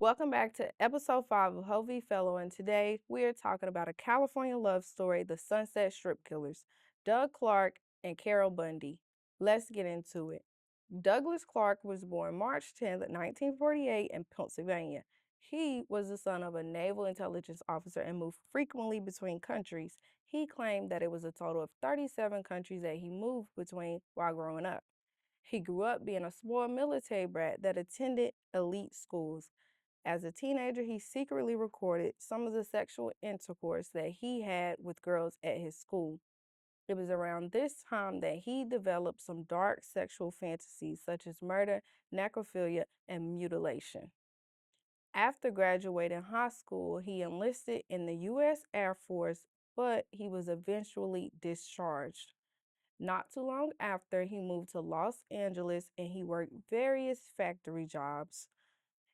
Welcome back to episode 5 of Hovey Fellow, and today we are talking about a California love story, The Sunset Strip Killers, Doug Clark and Carol Bundy. Let's get into it. Douglas Clark was born March 10th, 1948 in Pennsylvania. He was the son of a naval intelligence officer and moved frequently between countries. He claimed that it was a total of 37 countries that he moved between while growing up. He grew up being a spoiled military brat that attended elite schools. As a teenager, he secretly recorded some of the sexual intercourse that he had with girls at his school. It was around this time that he developed some dark sexual fantasies such as murder, necrophilia, and mutilation. After graduating high school, he enlisted in the U.S. Air Force, but he was eventually discharged. Not too long after, he moved to Los Angeles and he worked various factory jobs.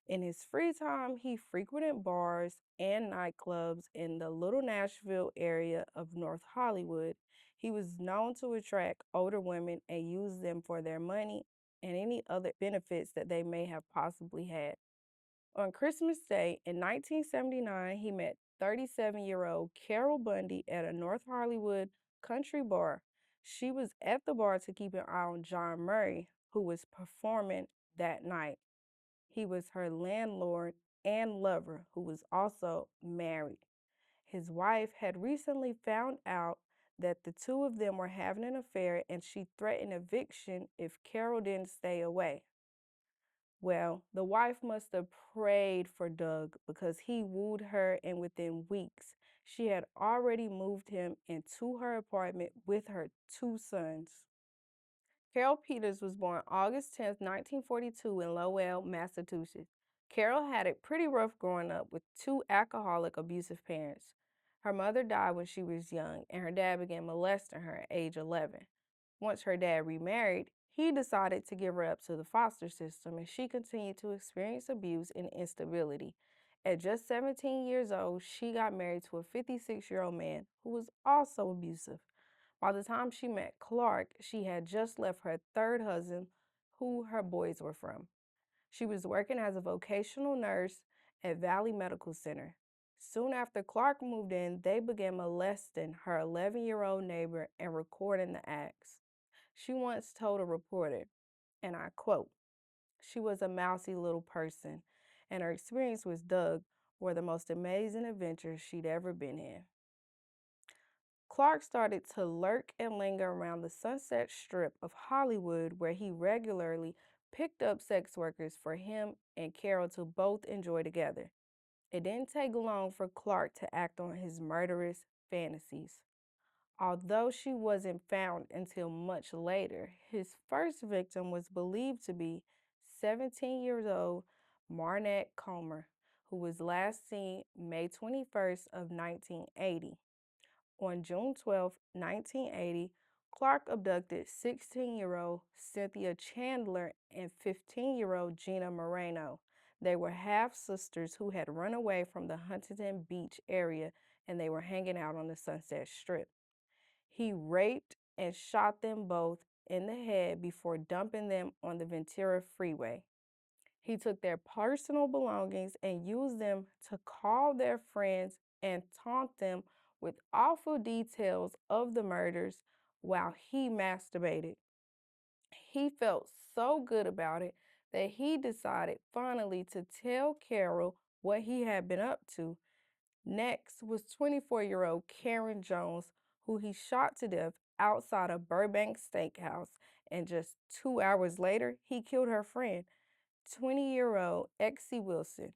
In his free time, he frequented bars and nightclubs in the Little Nashville area of North Hollywood. He was known to attract older women and use them for their money and any other benefits that they may have possibly had. On Christmas Day in 1979, he met 37-year-old Carol Bundy at a North Hollywood country bar. She was at the bar to keep an eye on John Murray, who was performing that night. He was her landlord and lover, who was also married. His wife had recently found out that the two of them were having an affair and she threatened eviction if Carol didn't stay away. Well, the wife must have prayed for Doug because he wooed her, and within weeks, she had already moved him into her apartment with her two sons. Carol Peters was born August 10th, 1942 in Lowell, Massachusetts. Carol had it pretty rough growing up with two alcoholic, abusive parents. Her mother died when she was young, and her dad began molesting her at age 11. Once her dad remarried, he decided to give her up to the foster system, and she continued to experience abuse and instability. At just 17 years old, she got married to a 56-year-old man who was also abusive. By the time she met Clark, she had just left her third husband, who her boys were from. She was working as a vocational nurse at Valley Medical Center. Soon after Clark moved in, they began molesting her 11-year-old neighbor and recording the acts. She once told a reporter, and I quote, "She was a mousy little person, and her experience with Doug were the most amazing adventures she'd ever been in." Clark started to lurk and linger around the Sunset Strip of Hollywood, where he regularly picked up sex workers for him and Carol to both enjoy together. It didn't take long for Clark to act on his murderous fantasies. Although she wasn't found until much later, his first victim was believed to be 17 years old Marnette Comer, who was last seen May 21st of 1980. On June 12, 1980, Clark abducted 16-year-old Cynthia Chandler and 15-year-old Gina Moreno. They were half-sisters who had run away from the Huntington Beach area and they were hanging out on the Sunset Strip. He raped and shot them both in the head before dumping them on the Ventura Freeway. He took their personal belongings and used them to call their friends and taunt them with awful details of the murders while he masturbated. He felt so good about it that he decided finally to tell Carol what he had been up to. Next was 24-year-old Karen Jones, who he shot to death outside a Burbank steakhouse, and just 2 hours later, he killed her friend, 20-year-old Exie Wilson.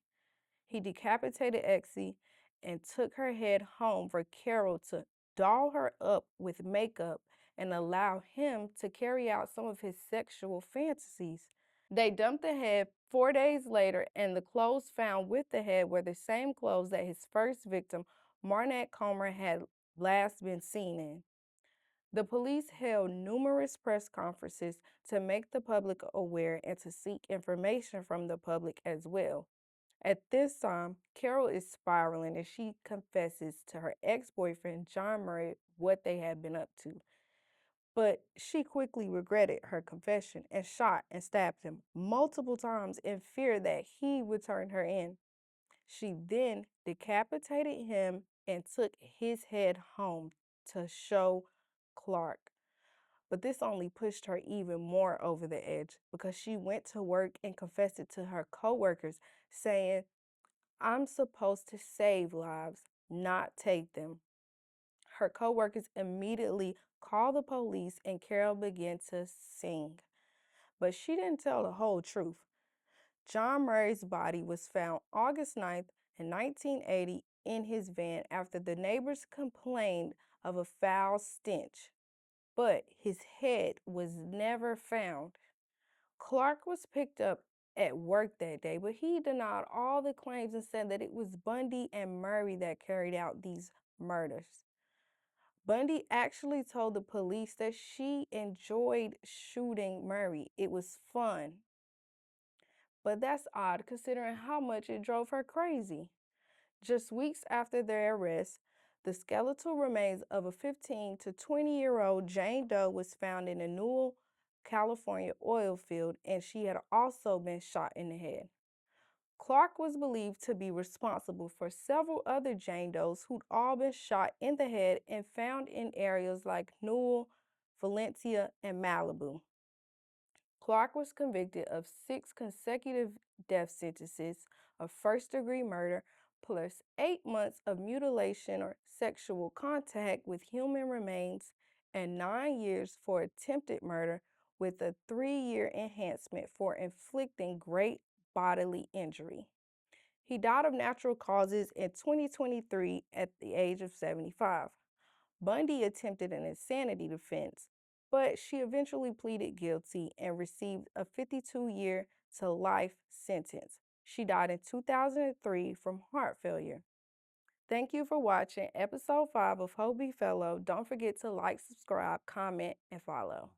He decapitated Exie and took her head home for Carol to doll her up with makeup and allow him to carry out some of his sexual fantasies. They dumped the head 4 days later, and the clothes found with the head were the same clothes that his first victim, Marnette Comer, had last been seen in. The police held numerous press conferences to make the public aware and to seek information from the public as well. At this time, Carol is spiraling and she confesses to her ex-boyfriend, John Murray, what they had been up to. But she quickly regretted her confession and shot and stabbed him multiple times in fear that he would turn her in. She then decapitated him and took his head home to show Clark. But this only pushed her even more over the edge because she went to work and confessed it to her coworkers, saying, "I'm supposed to save lives, not take them." Her coworkers immediately called the police and Carol began to sing. But she didn't tell the whole truth. John Murray's body was found August 9th, 1980 in his van after the neighbors complained of a foul stench, but his head was never found. Clark was picked up at work that day, but he denied all the claims and said that it was Bundy and Murray that carried out these murders. Bundy actually told the police that she enjoyed shooting Murray. It was fun. But that's odd considering how much it drove her crazy. Just weeks after their arrest, the skeletal remains of a 15 to 20-year-old Jane Doe was found in a Newell, California oil field, and she had also been shot in the head. Clark was believed to be responsible for several other Jane Does who'd all been shot in the head and found in areas like Newell, Valencia, and Malibu. Clark was convicted of 6 consecutive death sentences of first-degree murder plus 8 months of mutilation or sexual contact with human remains and 9 years for attempted murder with a 3-year enhancement for inflicting great bodily injury. He died of natural causes in 2023 at the age of 75. Bundy attempted an insanity defense, but she eventually pleaded guilty and received a 52-year to life sentence. She died in 2003 from heart failure. Thank you for watching episode 5 of Hobie Fellow. Don't forget to like, subscribe, comment, and follow.